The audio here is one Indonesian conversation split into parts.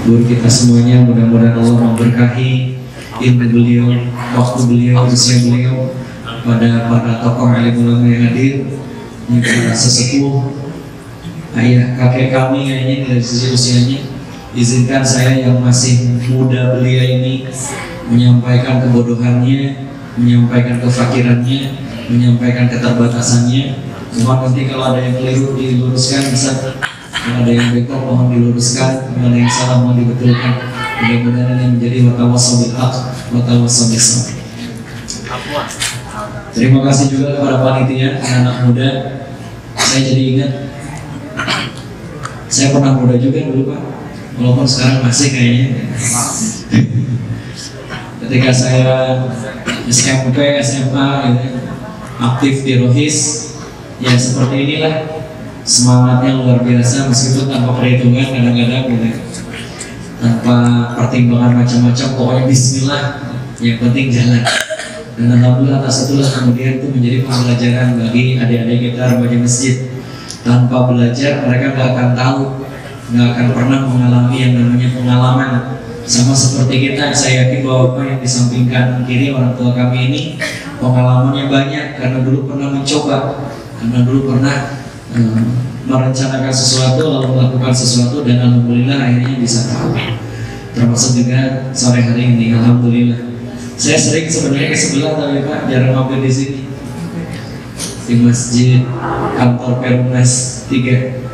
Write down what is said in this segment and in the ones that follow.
guru kita semuanya. Mudah-mudahan Allah memberkahi ilmu beliau, waktu beliau, usia beliau, pada para tokoh alim ulama yang hadir, para sesepuh, ayah kakek kami kayaknya dari sisi usianya. Izinkan saya yang masih muda belia ini menyampaikan kebodohannya, menyampaikan kefakirannya, menyampaikan keterbatasannya. Mohon nanti kalau ada yang keliru diluruskan, bisa. Kalau ada yang bengkok mohon diluruskan, kalau ada yang salah mohon dibetulkan. Mudah-mudahan ini menjadi watawassaw bil haq, watawassaw bis sabr. Terima kasih juga kepada panitia, anak-anak muda. Saya jadi ingat, saya pernah muda juga dulu Pak, walaupun sekarang masih kayaknya. Ketika saya SMP, SMA gitu, aktif di Rohis, ya seperti inilah, semangatnya luar biasa meskipun tanpa perhitungan kadang-kadang gitu, tanpa pertimbangan macam-macam, pokoknya bismillah, yang penting jalan. Dan alhamdulillah atas itulah kemudian itu menjadi pembelajaran bagi adik-adik kita remaja masjid. Tanpa belajar mereka nggak akan tahu, nggak akan pernah mengalami yang namanya pengalaman. Sama seperti kita, saya yakin bahwa yang di samping kanan kiri orang tua kami ini pengalamannya banyak karena dulu pernah mencoba, karena dulu pernah merencanakan sesuatu lalu melakukan sesuatu dan alhamdulillah akhirnya bisa tahu. Termasuk juga sore hari ini, alhamdulillah. Saya sering sebenarnya ke sebelah tapi Pak jarang mampir di sini, di masjid kantor Perumnas 3.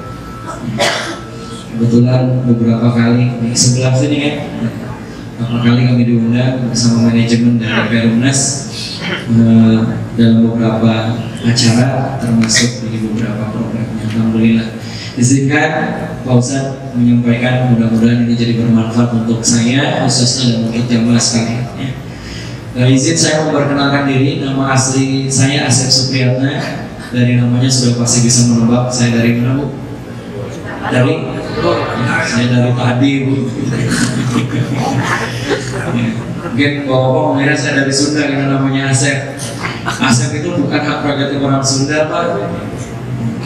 Kebetulan beberapa kali di sebelah sini kan, beberapa kali kami diundang bersama manajemen dari Perumnas dalam beberapa acara, termasuk di beberapa programnya. Alhamdulillah. Izinkan Pak Ustadz menyampaikan, mudah-mudahan ini jadi bermanfaat untuk saya khususnya dan untuk jamaah sekalian. Izin saya memperkenalkan diri, nama asli saya Asep Supriyatna. Dari namanya sudah pasti bisa menebak saya dari mana Bu? Dari? Saya dari tadi Bu. Mungkin bapak mengira saya dari Sunda karena namanya Asep. Asep itu bukan hak prerogatif orang Sunda Pak.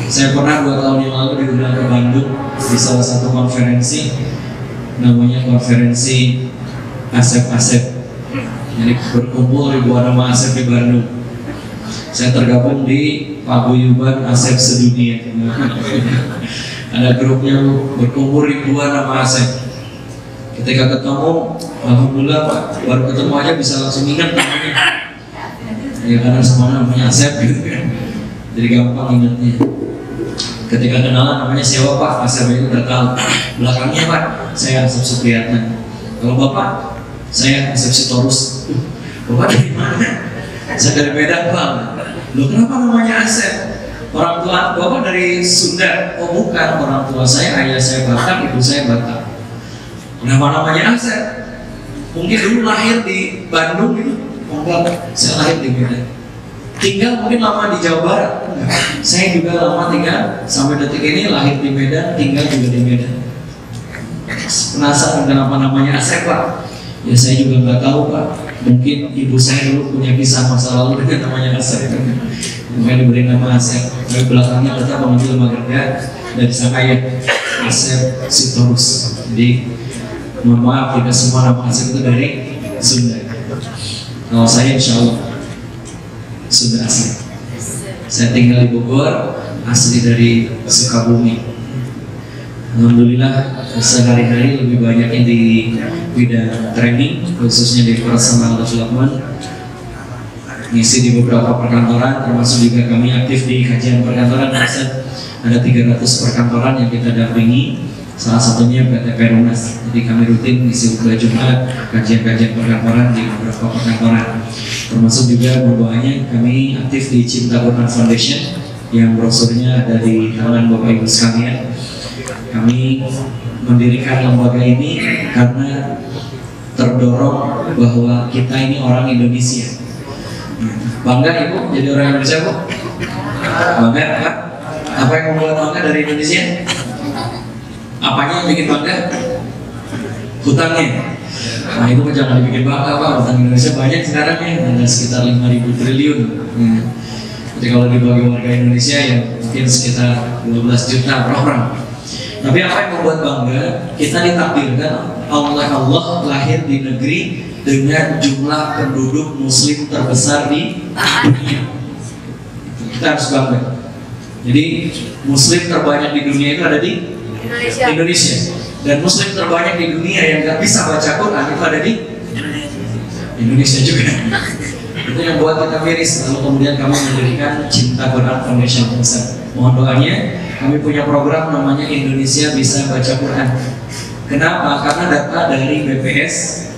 Saya pernah 2 tahun yang lalu diundang ke Bandung di salah satu konferensi, namanya konferensi Asep-Asep. Jadi berkumpul ribuan nama Asep di Bandung. Saya tergabung di Paguyuban Asep Sedunia. Ada grupnya berkumpul ribuan nama Asep. Ketika ketemu, alhamdulillah Pak, baru ketemu aja bisa langsung ingat namanya. Ya karena semua namanya Asep gitu kan. Jadi gampang ingatnya. Ketika kenalan namanya siapa Pak? Asep itu udah tahu. Belakangnya Pak, saya Asep Supriyatna. Kalau Bapak, saya Asep Sitorus. Bapak dari mana? Saya dari Medan Pak. Loh kenapa namanya Asep? Orang tua Bapak dari Sunda? Oh bukan, orang tua saya, ayah saya Batak, ibu saya Batak. Kenapa namanya Asep? Mungkin dulu lahir di Bandung gitu. Enggak, saya lahir di Medan. Tinggal mungkin lama di Jawa Barat. Saya juga lama tinggal sampai detik ini, lahir di Medan, tinggal juga di Medan. Penasaran kenapa namanya Asep Pak? Ya saya juga nggak tahu Pak. Mungkin ibu saya dulu punya kisah masa lalu dengan namanya Asep. Mungkin diberi nama Asep. Tapi belakangnya tetap mengambil nama kerja dari sang ayah, Asep Sitorus. Jadi mohon maaf tidak semua nama Asep itu dari Sunda. Kalau saya insya Allah Sunda asli. Saya tinggal di Bogor, asli dari Sukabumi. Alhamdulillah sehari-hari lebih banyaknya di bidang training, khususnya di personal development, ngisi di beberapa perkantoran, termasuk juga kami aktif di kajian perkantoran. Ada 300 perkantoran yang kita dampingi, salah satunya PT Perumnas. Jadi kami rutin ngisi bulan Jumat kajian-kajian perkantoran di beberapa perkantoran, termasuk juga berdoanya kami aktif di Cinta Quran Foundation yang brosurnya ada di tangan Bapak Ibu sekalian. Kami mendirikan lembaga ini karena terdorong bahwa kita ini orang Indonesia. Bangga Ibu jadi orang Indonesia Bu? Bangga Pak? Apa yang membuat bangga dari Indonesia? Apanya yang bikin bangga? Hutangnya. Nah itu jangan dibikin bangga Pak, hutang Indonesia banyak sekarang ya, ada sekitar 5.000 triliun. Jadi kalau dibagi warga Indonesia ya mungkin sekitar 12 juta per orang. Tapi apa yang membuat bangga, kita ditakdirkan oleh Allah lahir di negeri dengan jumlah penduduk muslim terbesar di dunia. Kita harus bangga. Jadi muslim terbanyak di dunia itu ada di Indonesia. Dan muslim terbanyak di dunia yang nggak bisa baca Quran itu ada di Indonesia juga. Itu yang buat kita miris. Lalu kemudian kami mendirikan Cinta Quran Foundation Pusat. Mohon doanya, kami punya program namanya Indonesia Bisa Baca Quran. Kenapa? Karena data dari BPS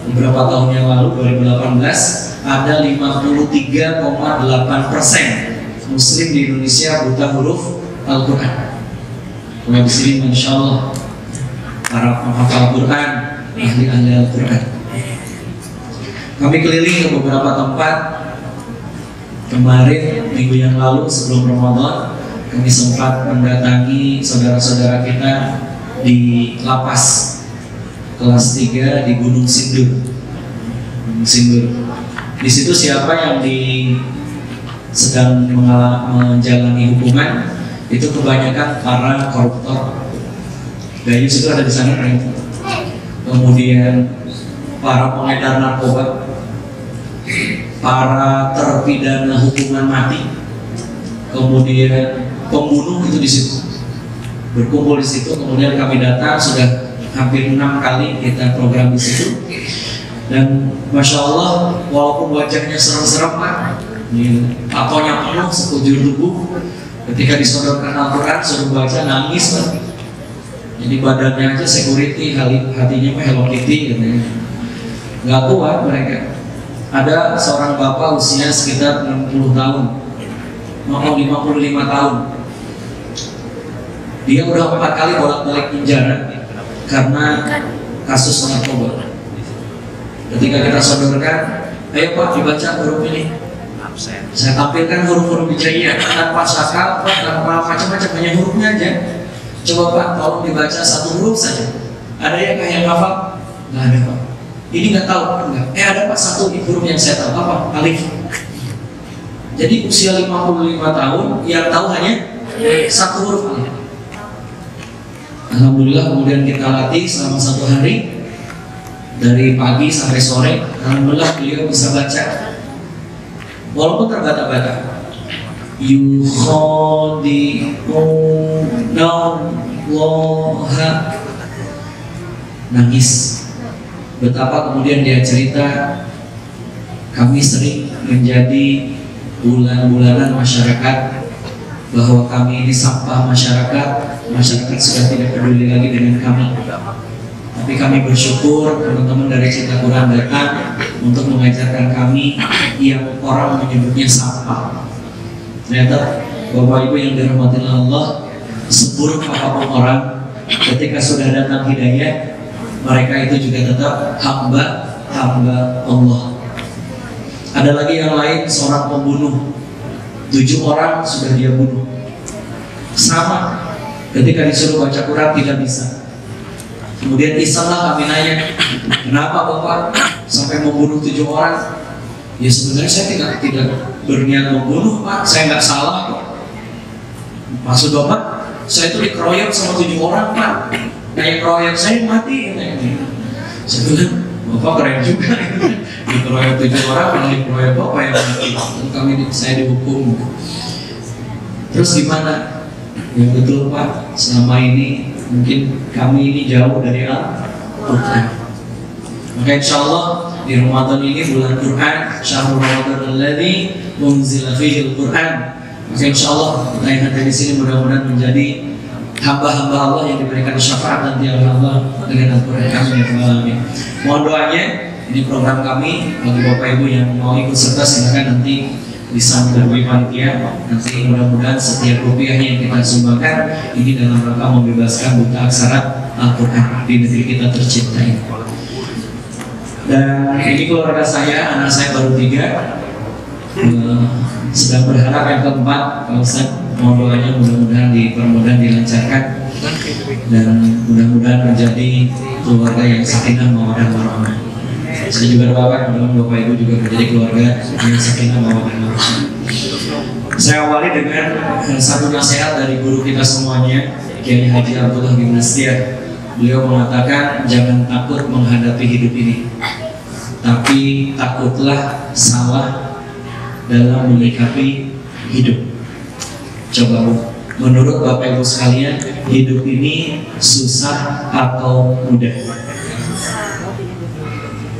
beberapa tahun yang lalu 2018 ada 53,8% Muslim di Indonesia buta huruf Al-Quran. Kalau di sini, masya Allah, para penghafal Quran, ahli-ahli Al-Quran. Kami keliling ke beberapa tempat. Kemarin minggu yang lalu sebelum Ramadan, kami sempat mendatangi saudara-saudara kita di lapas kelas 3 di Gunung Sindur. Di situ siapa yang sedang menjalani hukuman itu kebanyakan para koruptor. Gayus itu ada di sana, kemudian para pengedar narkoba, para terpidana hukuman mati, kemudian pembunuh itu di situ berkumpul di situ. Kemudian kami datang, sudah hampir 6 kali kita program di situ, dan masya Allah walaupun wajahnya serem-serem Pak, tatonya penuh sekujur tubuh, ketika disodorkan Al-Quran suruh baca nangis Pak. Jadi badannya aja security, hatinya mah Hello Kitty katanya. Nggak kuat mereka. Ada seorang bapak usia sekitar 60 tahun, mau 55 tahun. Dia udah 4 kali bolak-balik penjara karena kasus narkoba. Ketika kita sodorkan, ayo Pak dibaca huruf ini. Saya tampilkan huruf-huruf hijaiyah tanpa sakal, tanpa macam-macam, hanya hurufnya aja. Coba Pak, tolong dibaca satu huruf saja. Ada yang hafal? Nggak ada Pak. Ini nggak tahu, enggak. Ada Pak satu huruf yang saya tahu, apa? Alif. Jadi usia 55 tahun yang tahu hanya satu huruf alif. Alhamdulillah kemudian kita latih selama 1 hari dari pagi sampai sore. Alhamdulillah beliau bisa baca walaupun terbata-bata. Yukhadi'unallaha, nangis. Betapa kemudian dia cerita, kami sering menjadi bulan-bulanan masyarakat, bahwa kami ini sampah masyarakat sudah tidak peduli lagi dengan kami. Tapi kami bersyukur teman-teman dari Cinta Quran datang untuk mengajarkan kami yang orang menyebutnya sampah. Ternyata Bapak Ibu yang dirahmati Allah, seburuk apapun orang, ketika sudah datang hidayah, mereka itu juga tetap hamba Allah. Ada lagi yang lain, seorang pembunuh, 7 orang sudah dia bunuh. Sama, ketika disuruh baca Quran tidak bisa. Kemudian isenglah kami nanya, kenapa Bapak sampai membunuh 7 orang? Ya sebenarnya saya tidak berniat membunuh Pak, saya nggak salah kok. Maksud Bapak, saya itu dikeroyok sama 7 orang Pak. Kayak keroyok saya mati. Saya bilang, Bapak keren juga. Dikeroyok 7 orang, kalau dikeroyok Bapak yang mati. Saya dihukum. Terus gimana? Ya betul Pak, selama ini mungkin kami ini jauh dari Al-Quran. Maka insya Allah di Ramadan ini bulan Quran, syahrul Ramadan alladzi unzila fihi al-Quran. Maka insya Allah kita yang ada di sini mudah-mudahan menjadi hamba-hamba Allah yang diberikan syafaat nanti oleh Allah dengan Al-Quran. Amin. Mohon doanya, ini program kami bagi Bapak Ibu yang mau ikut serta silakan nanti bisa melalui panitia. Nanti mudah-mudahan setiap rupiahnya yang kita sumbangkan ini dalam rangka membebaskan buta aksara Al-Quran di negeri kita tercinta ini. Dan ini keluarga saya, anak saya baru 3, sedang berharap yang keempat. Pak Ustaz, mohon doanya mudah-mudahan dipermudah, dilancarkan, dan mudah-mudahan menjadi keluarga yang sakinah mawaddah warahmah. Saya juga berharap mudah-mudahan Bapak Ibu juga menjadi keluarga yang sakinah mawaddah warahmah. Saya awali dengan satu nasihat dari guru kita semuanya, Kiai Haji Abdullah bin Nasir. Beliau mengatakan jangan takut menghadapi hidup ini, tapi takutlah salah dalam menyikapi hidup. Coba menurut Bapak Ibu sekalian, hidup ini susah atau mudah?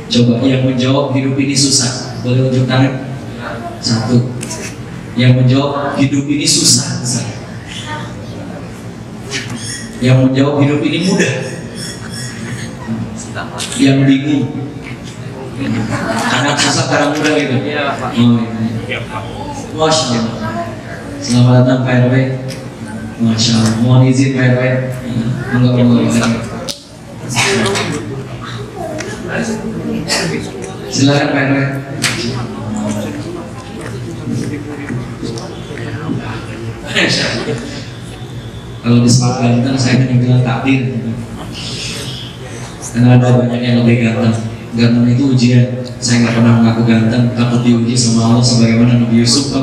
Coba yang menjawab hidup ini susah, boleh unjuk tangan? Satu. Yang menjawab hidup ini susah. Yang menjawab hidup ini mudah. Yang bingung. Kadang susah, kadang mudah gitu. Oh, iya. Masya Allah. Selamat datang Pak RW. Masya Allah. Mohon izin Pak RW. Enggak. Silakan Pak RW. Kalau disebut ganteng, saya hanya bilang takdir. Karena ada banyak yang lebih ganteng. Ganteng itu ujian. Saya nggak pernah mengaku ganteng, takut diuji sama Allah sebagaimana Nabi Yusuf.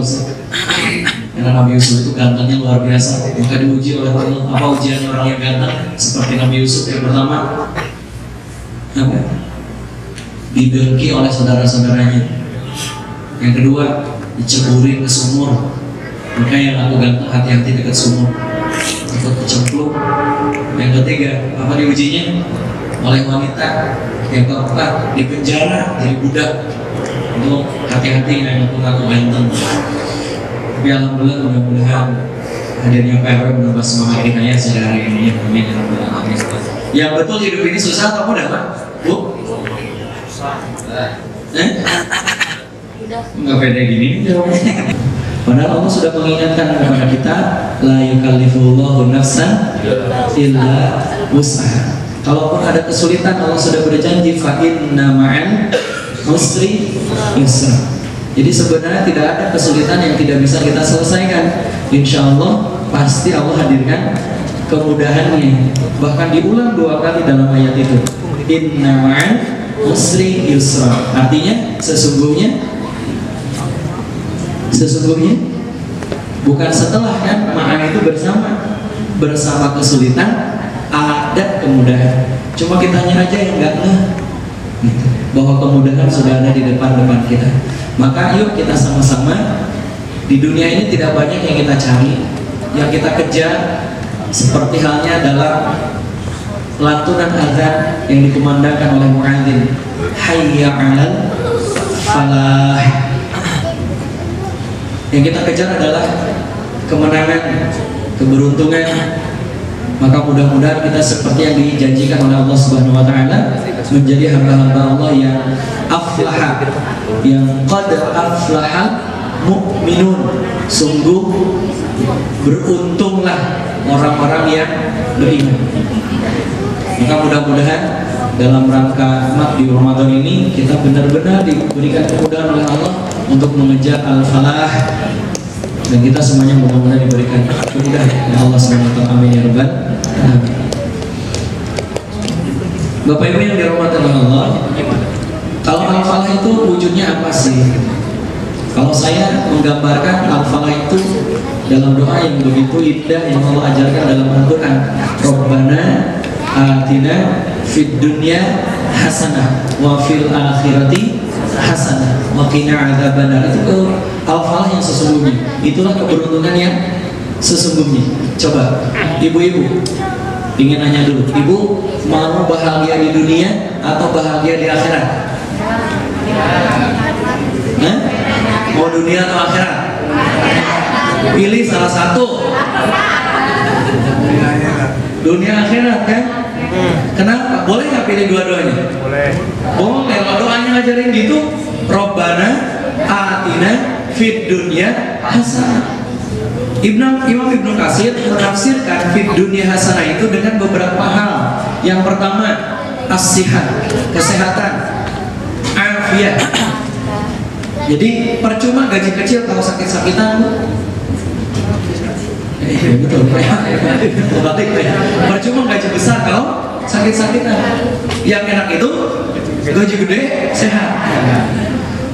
Karena Nabi Yusuf itu gantengnya luar biasa. Maka diuji oleh Allah. Apa ujian orang yang ganteng? Seperti Nabi Yusuf yang pertama, apa? Didengki oleh saudara-saudaranya. Yang kedua, diceburin ke sumur. Maka yang aku ganteng, hati-hati dekat sumur, takut kecemplung. Yang ketiga, apa diujinya? Oleh wanita. Yang keempat, dipenjara jadi budak. Untuk hati-hati yang aku ganteng. Tapi alhamdulillah, mudah-mudahan hadirnya Pak RW menambah semangat kita pada hari ini. Amin. Yang betul hidup ini susah atau mudah, Pak? Bu? Enggak beda gini jawabnya. Padahal Allah sudah mengingatkan kepada kita, la yukallifullahu nafsan illa wus'aha. Kalaupun ada kesulitan, Allah sudah berjanji, fa inna ma'al usri yusra. Jadi sebenarnya tidak ada kesulitan yang tidak bisa kita selesaikan. Insya Allah pasti Allah hadirkan kemudahannya. Bahkan diulang 2 kali dalam ayat itu. Inna ma'al usri yusra. Artinya sesungguhnya bukan setelah, kan makna itu bersama kesulitan ada kemudahan. Cuma kitanya aja yang nggak ngeh bahwa kemudahan sudah ada di depan kita. Maka yuk kita sama-sama. Di dunia ini tidak banyak yang kita cari, yang kita kejar, seperti halnya dalam lantunan azan yang dikumandangkan oleh muadzin, hayya 'alal falah. Yang kita kejar adalah kemenangan, keberuntungan. Maka mudah-mudahan kita seperti yang dijanjikan oleh Allah Subhanahu wa taala, menjadi hamba-hamba Allah yang aflaha, yang qad aflaha mu'minun. Sungguh beruntunglah orang-orang yang beriman. Maka mudah-mudahan dalam rangka di Ramadan ini kita benar-benar diberikan kemudahan oleh Allah untuk mengejar al-falah, dan kita semuanya mudah-mudahan diberikan kemudahan oleh Allah SWT. Amin ya rabbal alamin. Bapak Ibu yang dirahmati Allah, kalau al-falah itu wujudnya apa sih? Kalau saya menggambarkan al-falah itu dalam doa yang begitu indah yang Allah ajarkan dalam Al-Quran, Rabbana atina fid dunya hasanah wa fil akhirati hasanah wa qina adzabannar. Itu al-falah yang sesungguhnya. Itulah keberuntungan yang sesungguhnya. Coba ibu-ibu ingin nanya dulu, ibu mau bahagia di dunia atau bahagia di akhirat? Nah, mau dunia atau akhirat? Pilih salah satu. Dunia akhirat kan? Kenapa? Boleh nggak pilih dua-duanya? Boleh. Boleh. Kalau doanya ngajarin gitu, Robbana atina fid dunya hasanah. Imam Ibnu Katsir menafsirkan fid dunya hasanah itu dengan beberapa hal. Yang pertama, as-sihat, kesehatan, afiat. Jadi percuma gaji kecil kalau sakit-sakitan. Betul. Percuma gaji besar kalau sakit-sakitan. Yang enak itu gaji gede, sehat.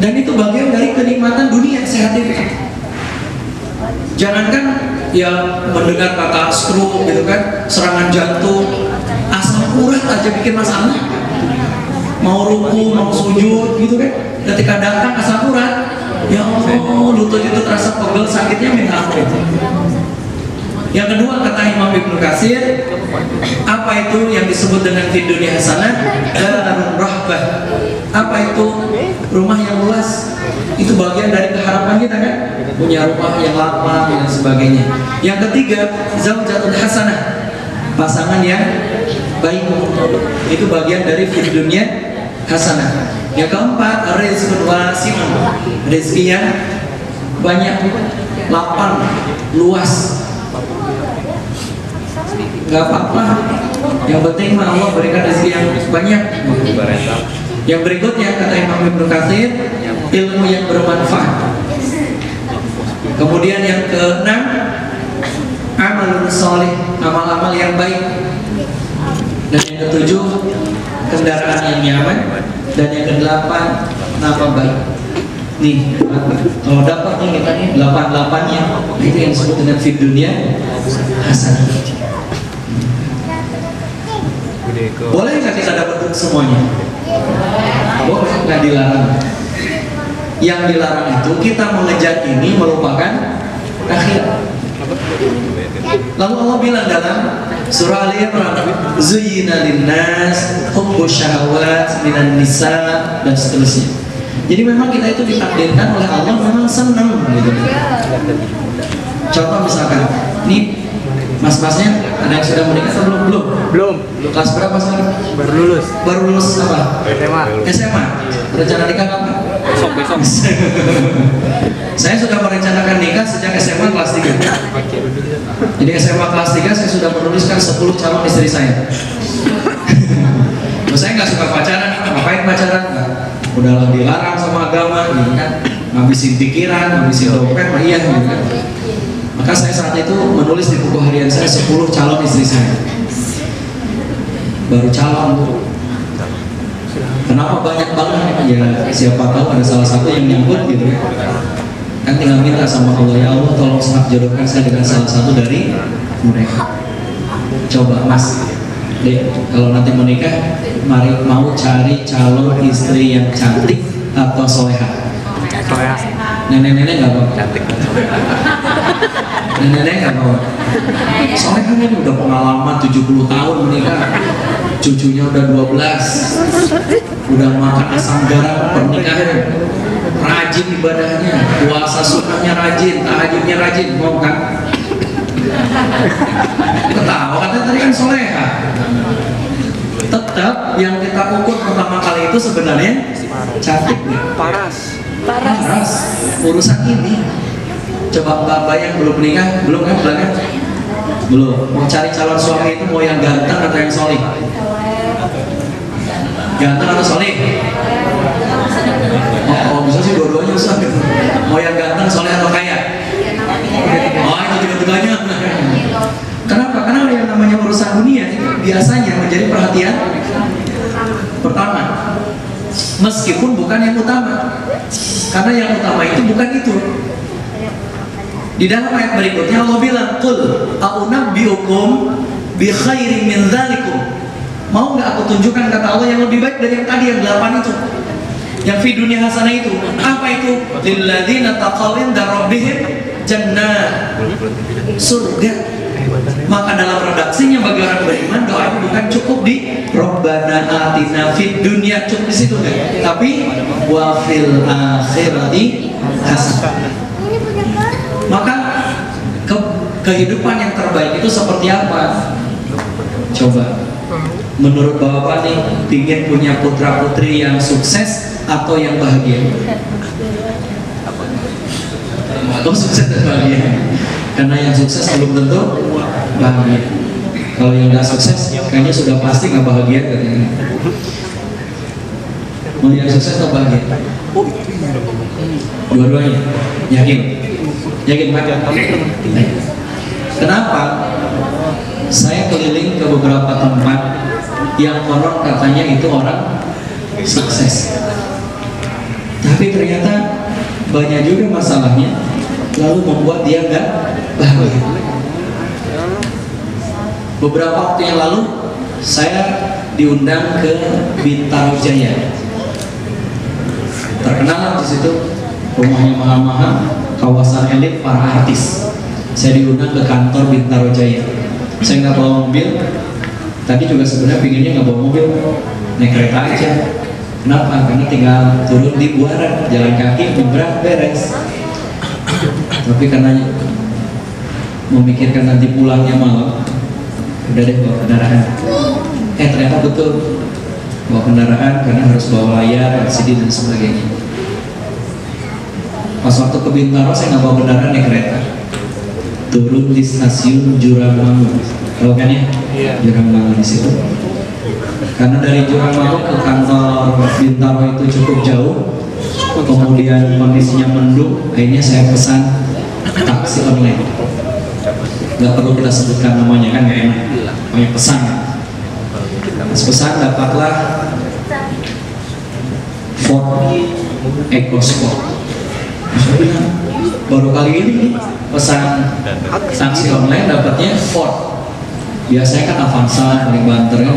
Dan itu bagian dari kenikmatan dunia, sehat itu. Jangankan ya mendengar kata stroke gitu kan, serangan jantung, asam urat aja bikin masalah. Mau ruku, mau sujud gitu kan, ketika datang asam urat, ya Allah, lutut itu terasa pegel, sakitnya minta ampun. Yang kedua kata Imam Ibnu Katsir, apa itu yang disebut dengan fid dunya hasanah? Darun rahbah. Apa itu? Rumah yang luas. Itu bagian dari keharapan kita kan? Punya rumah yang lapang dan sebagainya. Yang ketiga, zaujatul hasanah. Pasangan yang baik. Itu bagian dari fid dunya hasanah. Yang keempat, rizqun wasi'un. Rezeki yang banyak, lapang, luas. Gak apa-apa, yang penting mah Allah berikan rezeki yang banyak. Yang berikutnya kata Imam Ibnu Katsir, ilmu yang bermanfaat. Kemudian yang keenam, amalun sholih, amal-amal yang baik. Dan yang ketujuh, kendaraan yang nyaman. Dan yang kedelapan, nama baik. Nih, kalau dapat nih kita nih 8-8-nya, itu yang disebut dengan fid dunya hasanah. Boleh nggak kita dapat semuanya? Boleh, nggak dilarang. Yang dilarang itu kita mengejar ini melupakan akhirat. Lalu Allah bilang dalam surah Ali Imran, zuyyina linnas hubbus syahawat minan nisa, dan seterusnya. Jadi memang kita itu ditakdirkan oleh Allah memang senang gitu. Contoh misalkan, nih mas-masnya ada yang sudah menikah atau belum? Belum. Kelas berapa sekarang? Baru lulus. Baru lulus apa? SMA. Rencana nikah kapan? Besok. Saya sudah merencanakan nikah sejak SMA kelas 3. Jadi SMA kelas 3 saya sudah menuliskan 10 calon istri saya. Saya nggak suka pacaran, ngapain pacaran? Udahlah dilarang sama agama, gitu kan? Ngabisin pikiran, ngabisin dompet, iya gitu kan? Maka saya saat itu menulis di buku harian saya 10 calon istri saya. Baru calon tuh. Kenapa banyak banget? Ya siapa tahu ada salah satu yang nyangkut gitu ya. Kan tinggal minta sama Allah, ya Allah tolong jodohkan saya dengan salah satu dari mereka. Coba mas, deh kalau nanti menikah, mari mau cari calon istri yang cantik atau soleha? Nenek-nenek nggak mau. Nenek-nenek nggak mau. Soalnya kan ini udah pengalaman 70 tahun menikah, cucunya udah 12, udah makan asam garam pernikahan, rajin ibadahnya, puasa sunnahnya rajin, tahajudnya rajin, mau kan? Ketawa katanya tadi kan soleha. Tetap yang kita ukur pertama kali itu sebenarnya cantik nih. Paras. Urusan ini. Coba mbak yang belum menikah, belum kan belakang? Belum. Mau cari calon suami itu mau yang ganteng atau yang solih? Ganteng atau solih? Oh bisa sih dua-duanya usah gitu. Mau yang ganteng, solih atau kaya? Oh itu tiga-tiganya. Kenapa? Karena yang namanya urusan dunia itu biasanya menjadi perhatian pertama, meskipun bukan yang utama. Karena yang utama itu bukan itu. Di dalam ayat berikutnya Allah bilang, "Qul a'unabbi'ukum bi khairin min dzalikum." Mau nggak aku tunjukkan kata Allah yang lebih baik dari yang tadi yang 8 itu? Yang fi dunia hasanah itu. Apa itu? Lilladzina taqaw inda rabbihim jannah. Surga. Maka dalam redaksinya bagi orang beriman doa bukan cukup di Rabbana atina fid dunya, cukup di situ kan? Tapi wa fil akhirati hasanah. Maka kehidupan yang terbaik itu seperti apa? Coba menurut Bapak nih, ingin punya putra putri yang sukses atau yang bahagia? Oh sukses dan bahagia. Karena yang sukses belum tentu bahagia. Kalau yang nggak sukses kayaknya sudah pasti nggak bahagia katanya. Mau yang sukses atau bahagia? Dua-duanya. Yakin? Yakin Pak? Kenapa? Saya keliling ke beberapa tempat yang konon katanya itu orang sukses, tapi ternyata banyak juga masalahnya. lalu membuat dia nggak bahagia. Beberapa waktu yang lalu saya diundang ke Bintaro Jaya. Terkenal di situ, rumahnya mahal-mahal, kawasan elit para artis. Saya diundang ke kantor Bintaro Jaya. Saya nggak bawa mobil. Tadi juga sebenarnya pinginnya nggak bawa mobil, naik kereta aja. Kenapa? Karena tinggal turun di Buaran, jalan kaki, nyebrang, beres. Tapi karena memikirkan nanti pulangnya malam, udah deh bawa kendaraan. Ternyata betul, bawa kendaraan karena harus bawa layar, LCD dan sebagainya. Pas waktu ke Bintaro saya nggak bawa kendaraan, naik kereta. Turun di stasiun Jurangmangu, tahu kan ya? Iya. Jurangmangu di situ. Karena dari Jurangmangu ke kantor Bintaro itu cukup jauh, kemudian kondisinya mendung, akhirnya saya pesan taksi online. Nggak perlu kita sebutkan namanya kan, nggak enak. Pokoknya pesan. Pas pesan dapatlah Ford EcoSport. Saya bilang baru kali ini pesan taksi online dapatnya Ford. Biasanya kan Avanza paling banter kan,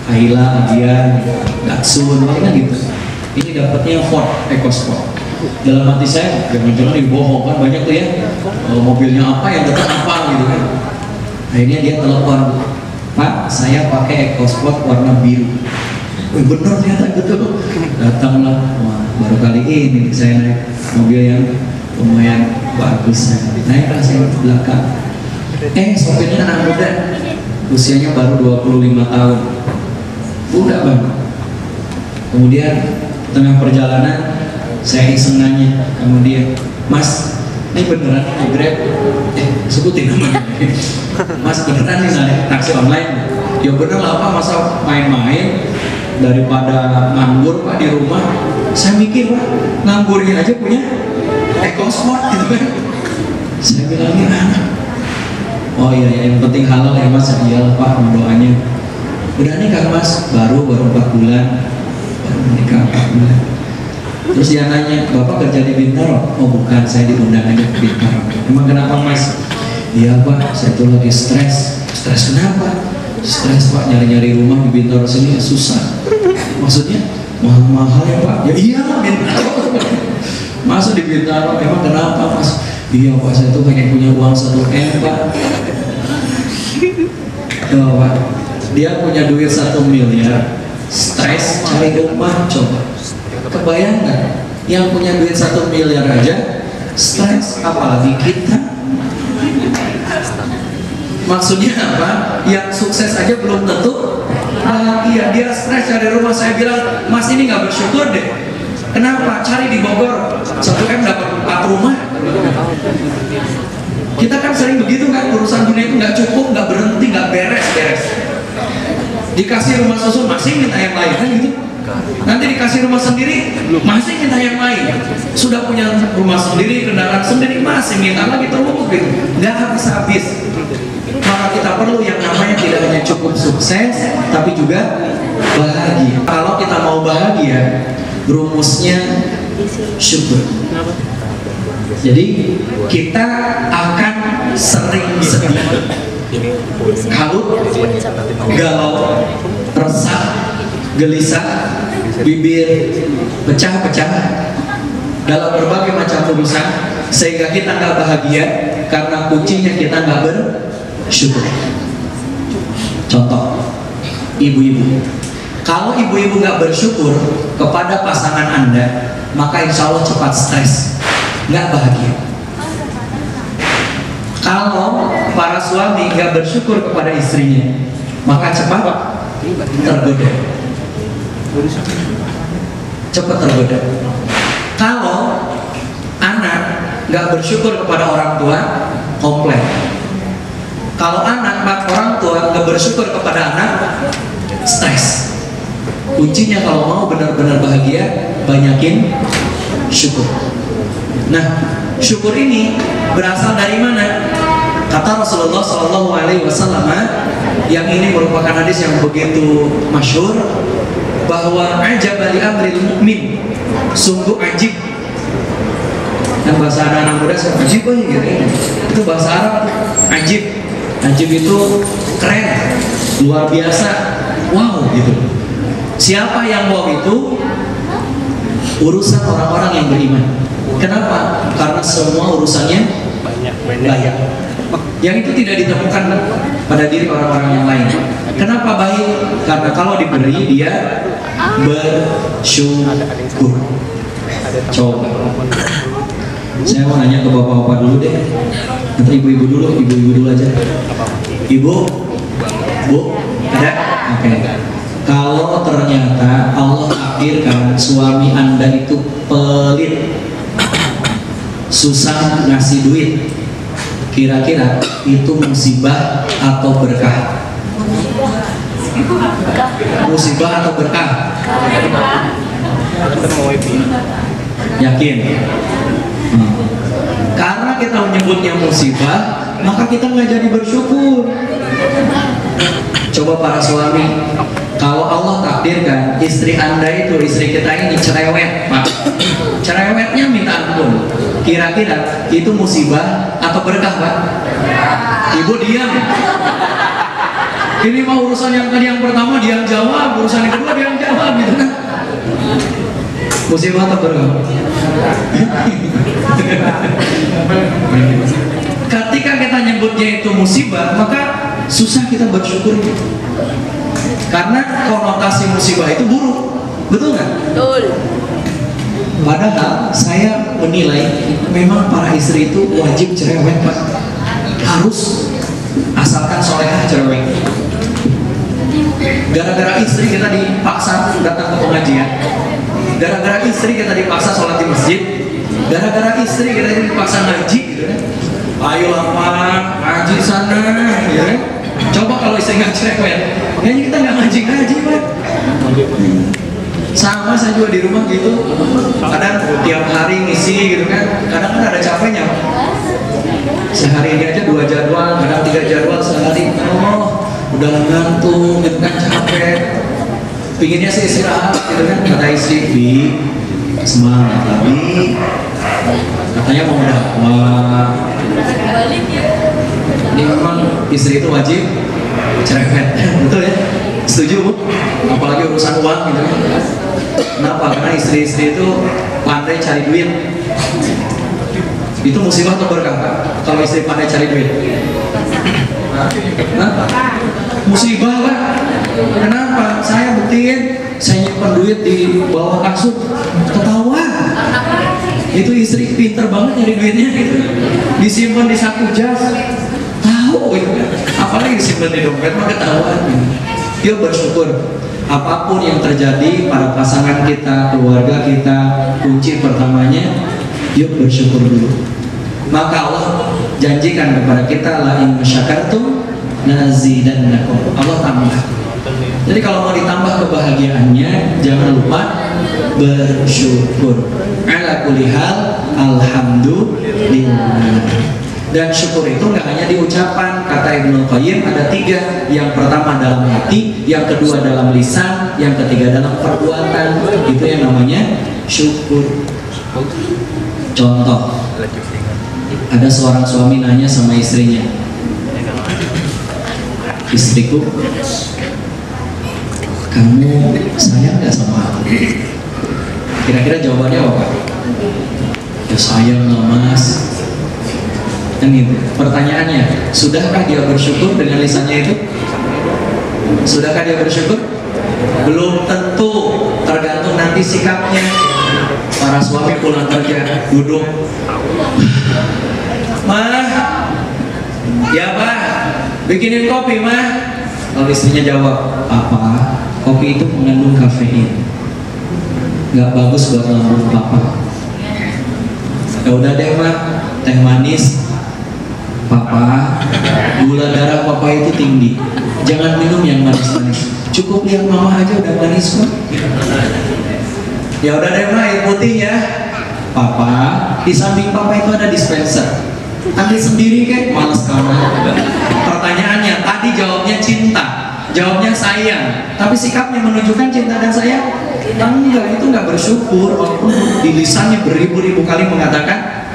Ayla, dia, Datsun, kan gitu. Ini dapatnya Ford EcoSport. Dalam hati saya, jangan-jangan dibohong kan, banyak tuh ya mobilnya apa yang datang apa gitu kan. Akhirnya dia telepon, Pak, saya pakai EcoSport warna biru. Wih bener ternyata betul. Datanglah, wah baru kali ini saya naik mobil yang lumayan bagus. Naiklah saya ke belakang. Sopirnya anak muda, usianya baru 25 tahun. Muda banget. Kemudian tengah perjalanan saya iseng nanya sama dia, Mas, ini beneran nih Grab? Sebutin namanya. Mas beneran nih naik taksi online? Ya bener lah Pak, masa main-main, daripada nganggur Pak di rumah. Saya mikir Pak, nganggurnya aja punya EcoSport gitu kan. Saya bilang ini anak, oh iya yang penting halal ya Mas. Iyalah Pak, doanya. Udah nikah Mas, baru 4 bulan, baru menikah 4 bulan. Terus dia nanya, Bapak kerja di Bintaro? Oh bukan, saya diundang aja ke Bintaro. Emang kenapa Mas? Iya Pak, saya tuh lagi stres. Stres kenapa? Stres Pak, nyari-nyari rumah di Bintaro sini susah. Maksudnya mahal-mahal ya Pak? Ya iya Bintaro. Masa di Bintaro, emang kenapa Mas? Iya Pak, saya tuh pengen punya uang 1 M Pak. Tuh Pak, dia punya duit 1 miliar, stres cari rumah. Coba kebayang nggak, yang punya duit 1 miliar aja stres, apalagi kita. Maksudnya apa? Yang sukses aja belum tentu bahagia, dia stres cari rumah. Saya bilang, Mas ini nggak bersyukur deh. Kenapa? Cari di Bogor 1 M dapat 4 rumah. Kita kan sering begitu kan, urusan dunia itu nggak cukup, nggak berhenti, nggak beres-beres. Dikasih rumah susun masih minta yang lain kan gitu. Nanti dikasih rumah sendiri masih minta yang lain. Sudah punya rumah sendiri, kendaraan sendiri masih minta lagi terus gitu. Nggak habis-habis. Maka kita perlu yang namanya tidak hanya cukup sukses, tapi juga bahagia. Kalau kita mau bahagia, rumusnya syukur. Jadi kita akan sering sedih, kalut, galau, resah, gelisah, bibir pecah-pecah dalam berbagai macam urusan, sehingga kita nggak bahagia karena kuncinya kita nggak bersyukur. Contoh, ibu-ibu. Kalau ibu-ibu nggak bersyukur kepada pasangan Anda, maka insya Allah cepat stres, nggak bahagia. Kalau para suami nggak bersyukur kepada istrinya, maka cepat tergoda. Cepat tergoda. Kalau anak nggak bersyukur kepada orang tua, komplain. Kalau orang tua nggak bersyukur kepada anak, stres. Kuncinya kalau mau benar-benar bahagia, banyakin syukur. Nah, syukur ini berasal dari mana? Kata Rasulullah SAW, yang ini merupakan hadis yang begitu masyhur, bahwa ajab li amril mu'min, sungguh ajib Yang bahasa anak muda ajib aja gitu ya. Itu bahasa Arab ajib. Ajib itu keren, luar biasa, wow gitu. Siapa yang wow itu? Urusan orang-orang yang beriman. Kenapa? Karena semua urusannya baik. Yang itu tidak ditemukan pada diri orang-orang yang lain. Kenapa baik? Karena kalau diberi dia bersyukur. Coba. Saya mau nanya ke bapak-bapak dulu deh. Atau ibu-ibu dulu aja. Ibu, Bu, ada? Oke. Kalau ternyata Allah takdirkan suami Anda itu pelit, susah ngasih duit, kira-kira itu musibah atau berkah? Musibah atau berkah? Yakin? Karena kita menyebutnya musibah, maka kita nggak jadi bersyukur. Coba para suami, kalau Allah takdirkan istri Anda itu, istri kita ini cerewet, Pak. Cerewetnya minta ampun. Kira-kira itu musibah atau berkah, Pak? Ibu diam. Ini mah urusan yang tadi yang pertama diam jawab, urusan yang kedua diam jawab gitu kan. Musibah atau berkah? Ketika kita nyebutnya itu musibah, maka susah kita bersyukur. Karena konotasi musibah itu buruk, betul nggak? Betul. Padahal saya menilai memang para istri itu wajib cerewet, Pak. Harus, asalkan solehah cerewet. Gara-gara istri kita dipaksa datang ke pengajian, gara-gara istri kita dipaksa sholat di masjid, gara-gara istri kita dipaksa ngaji, gitu kan? Ayolah Pak, ngaji sana, ya kan? Coba kalau istri nggak cerewet, kayaknya kita nggak ngaji Pak. Sama saya juga di rumah gitu, kadang tiap hari ngisi gitu kan, kadang kan ada capeknya. Sehari ini aja 2 jadwal, kadang 3 jadwal sehari. Oh, udah ngantuk, gitu kan, capek. Pinginnya sih istirahat, gitu kan. Kata istri, Bi, semangat lagi. Katanya mau dakwah. Ini memang istri itu wajib cerewet, betul ya? Setuju, Bu? Apalagi urusan uang gitu kan. Kenapa? Karena istri-istri itu pandai cari duit. Itu musibah atau berkah, Pak? Kalau istri pandai cari duit? Hah? Musibah, Pak. Kenapa? Saya buktiin, saya nyimpan duit di bawah kasur, ketahuan. Itu istri pinter banget nyari duitnya gitu. Disimpan di saku jas, tahu gitu kan. Apalagi disimpan di dompet mah ketahuan. Yuk bersyukur. Apapun yang terjadi pada pasangan kita, keluarga kita, kunci pertamanya, yuk bersyukur dulu. Maka Allah janjikan kepada kita, la in syakartum nazidannakum. Allah tambah. Jadi kalau mau ditambah kebahagiaannya, jangan lupa bersyukur. Ala kulli hal, alhamdulillah. Dan syukur itu nggak hanya diucapan. Kata Ibnu Qayyim ada 3. Yang pertama dalam hati, yang kedua dalam lisan, yang ketiga dalam perbuatan. Itu yang namanya syukur. Contoh, ada seorang suami nanya sama istrinya, istriku, kamu sayang gak sama aku? Kira-kira jawabannya apa? Ya sayang lah Mas. Dan itu pertanyaannya, sudahkah dia bersyukur dengan lisannya itu? Sudahkah dia bersyukur? Belum tentu, tergantung nanti sikapnya. Para suami pulang kerja, duduk, Mah, ya Pak, bikinin kopi Mah. Kalau istrinya jawab, apa? Kopi itu mengandung kafein, nggak bagus buat lambung Papa. Ya udah deh Mah, teh manis. Papa, gula darah Papa itu tinggi, jangan minum yang manis-manis. Cukup lihat Mama aja udah manis kok. Ya udah deh Mah, air putih ya. Papa, di samping Papa itu ada dispenser. Ambil sendiri kan, males kamu. Pertanyaannya, tadi jawabnya cinta, jawabnya sayang, tapi sikapnya menunjukkan cinta dan sayang? Enggak, itu nggak bersyukur. Walaupun di lisannya beribu-ribu kali mengatakan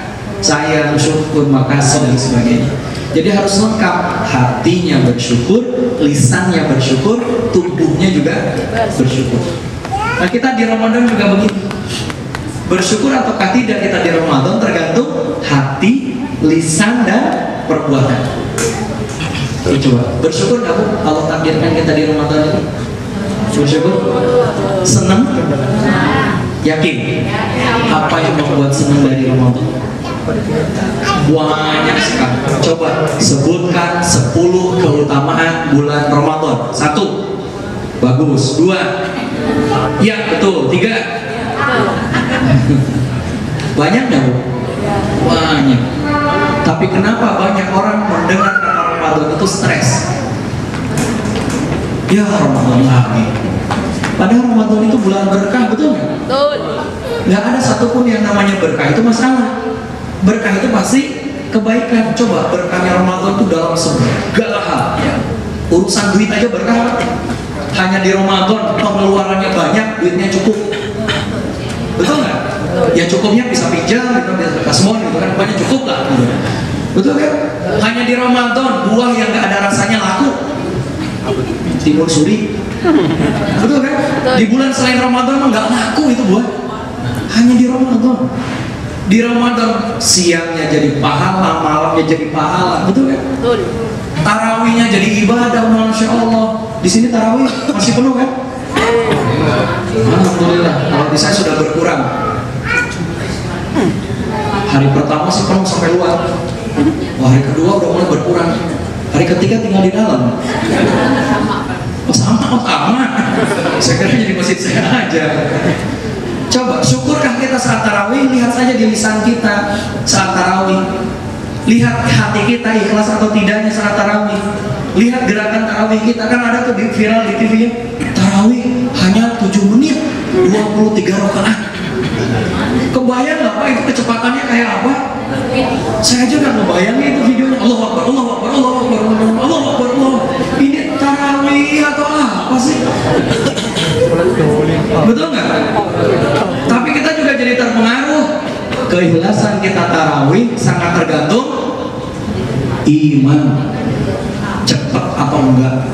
sayang, syukur, makasih dan sebagainya. Jadi harus lengkap, hatinya bersyukur, lisannya bersyukur, tubuhnya juga bersyukur. Nah kita di Ramadan juga begitu. Bersyukur ataukah tidak kita di Ramadan tergantung hati, lisan dan perbuatan. Coba bersyukur nggak Bu kalau takdirkan kita di Ramadan ini? Bersyukur? Senang? Yakin? Apa yang membuat senang dari Ramadan? Banyak sekali. Coba sebutkan 10 keutamaan bulan Ramadan. 1. Bagus. 2. Ya betul. 3. Banyak nggak Bu? Banyak. Tapi kenapa banyak orang mendengar kata Ramadan itu stres? Ya Ramadan lagi. Padahal Ramadan itu bulan berkah, betul nggak? Betul. Nggak ada satupun yang namanya berkah itu masalah. Berkah itu pasti kebaikan. Coba berkahnya Ramadan itu dalam segala hal. Urusan duit aja berkah. Hanya di Ramadan pengeluarannya banyak, duitnya cukup. Betul nggak? Ya cukupnya bisa pinjam, bisa kasmon gitu kan, banyak cukup lah. Gitu. Betul kan? Hanya di Ramadan buah yang nggak ada rasanya laku. Timun suri. Betul kan? Di bulan selain Ramadan mah nggak laku itu buah. Hanya di Ramadan. Di Ramadan siangnya jadi pahala, malamnya jadi pahala, betul kan? Betul. Tarawihnya jadi ibadah, masya Allah. Di sini tarawih masih penuh kan? Alhamdulillah. Kalau di saya sudah berkurang. Hari pertama sih penuh sampai luar. Hari kedua udah mulai berkurang. Hari ketiga tinggal di dalam. Oh sama. Saya kira jadi masjid saya aja. Coba, syukurkah kita saat tarawih? Lihat saja di lisan kita saat tarawih. Lihat hati kita ikhlas atau tidaknya saat tarawih. Lihat gerakan tarawih kita, kan ada tuh viral di TV ya. Tarawih hanya 7 menit, 23 rakaat. Kebayang nggak Pak itu kecepatannya kayak apa? Saya aja nggak ngebayangin itu videonya. Allahu Akbar, Allahu Akbar, Allahu Akbar, Allahu Akbar, Allah. Ini tarawih atau apa sih? Betul nggak? Tapi kita juga jadi terpengaruh. Keikhlasan kita tarawih sangat tergantung iman cepat atau enggak.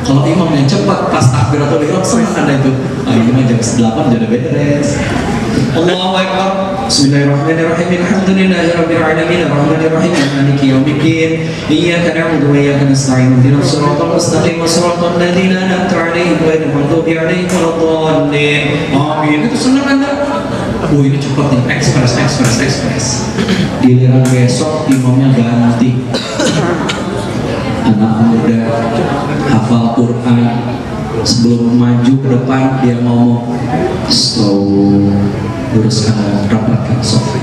Kalau imam yang cepat pas takbiratul ihram senang Anda itu. Ini jam 8 jadi beres. Allahu Akbar. Bismillahirrahmanirrahim. Alhamdulillahirabbil alamin arrahmanir rahim maliki yaumiddin. Iyyaka na'budu wa iyyaka nasta'in. Ihdinas siratal mustaqim siratal ladzina an'amta 'alaihim ghairil maghdubi 'alaihim waladdallin. Amin. Itu senang Anda. Oh ini cepat nih, ekspres. Giliran besok imamnya ganti. Anak muda hafal Quran, sebelum maju ke depan dia ngomong slow, luruskan, rapatkan soft.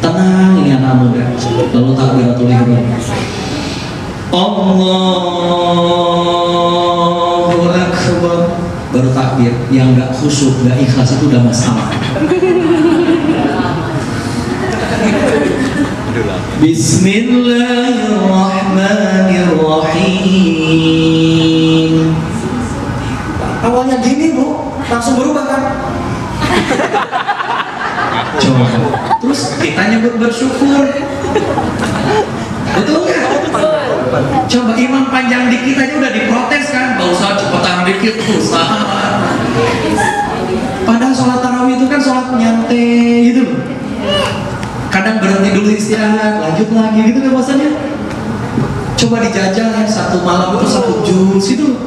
Tenang ini anak muda. Lalu takbiratul ihram. Allahu Akbar. Baru takbir. Yang nggak khusyuk, nggak ikhlas itu udah masalah. Bismillahirrahmanirrahim. Awalnya gini Bu, langsung berubah kan? Coba. Terus kita nyebut bersyukur. Betul nggak? Coba imam panjang dikit aja udah diprotes kan? Gak usah cepetan dikit, usah. Padahal sholat tarawih itu kan sholat nyantai gitu. Kadang berhenti dulu istirahat, lanjut lagi gitu kan bosannya. Coba dijajal ya, satu malam itu 1 juz itu.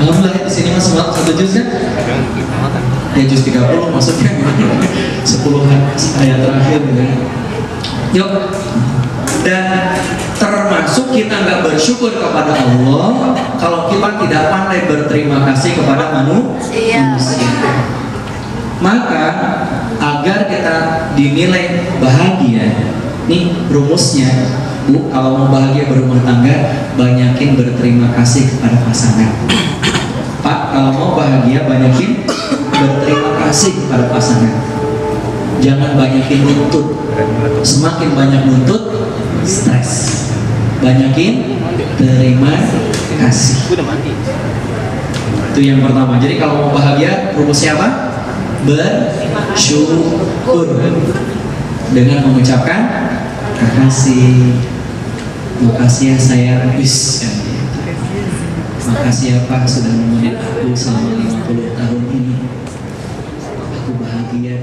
Alhamdulillah di sini mas 1 juz kan? Ya juz 30 maksudnya. 10 ayat terakhir gitu. Yuk. Dan termasuk kita nggak bersyukur kepada Allah kalau kita tidak pandai berterima kasih kepada manusia. Maka agar kita dinilai bahagia, nih rumusnya Bu, kalau mau bahagia berumah tangga, banyakin berterima kasih kepada pasangan. Pak, kalau mau bahagia, banyakin berterima kasih kepada pasangan. Jangan banyakin nuntut. Semakin banyak nuntut, stres. Banyakin terima kasih. Itu yang pertama. Jadi kalau mau bahagia, rumusnya apa? Bersyukur. dengan mengucapkan makasih ya sayang, wis kan gitu. Makasih ya Pak sudah nemenin aku selama 50 tahun ini. Aku bahagia